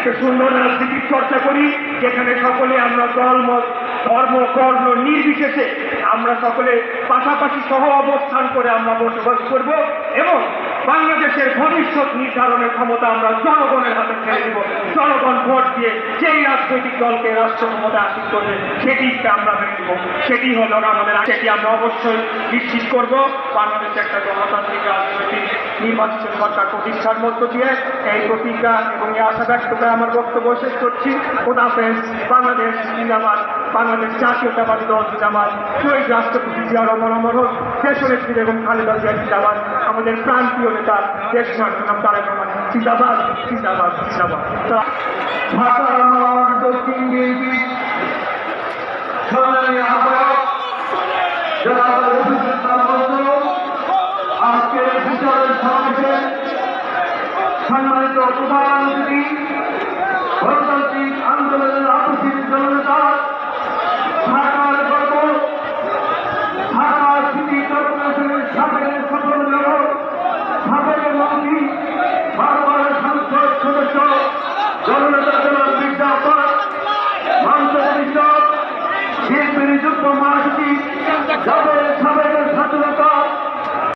একটা সুন্দর রাজনীতির চর্চা করি, যেখানে সকলে আমরা দলমত ধর্ম কর্ম নির্বিশেষে আমরা সকলে পাশাপাশি সহ অবস্থান করে আমরা বসবাস করব এবং বাংলাদেশের ভবিষ্যৎ নির্ধারণের ক্ষমতা আমরা জনগণের হাতে ছেড়ে দেব। জনগণ ভোট দিয়ে যেই রাজনৈতিক দলকে রাষ্ট্র ক্ষমতা আসীন করবে সেটিকে আমরা মেনে নেব। সেটি হলো আমাদের, সেটি আমরা অবশ্যই নিশ্চিত করব। বাংলাদেশে একটা গণতান্ত্রিক রাজনৈতিক নির্বাচিত সরকার প্রতিষ্ঠার মধ্য দিয়ে এই প্রতিজ্ঞা এবং এই আশা ব্যক্ত করে আমার বক্তব্য শেষ করছি। খোদা হাফেজ। বাংলাদেশ জিন্দাবাদ। বাংলাদেশ জাতীয়তাবাদী দল জিন্দাবাদ। শহীদ রাষ্ট্রপতি জিয়া রহমান অমর হোক। দেশনেত্রী বেগম খালেদা জিয়া জিন্দাবাদ। আমাদের প্রান্তীয় নেতা দেশ নাম তারেক রহমান জিন্দাবাদ জিন্দাবাদ জিন্দাবাদ। ঢাকার দক্ষিণ বিএনপি সংগ্রামী আহ্বায়ক জনাব আজকের বিচারের সমাবেশে সম্মানিত প্রধান অতিথি গণতান্ত্রিক আন্দোলনের আপসী জননেতা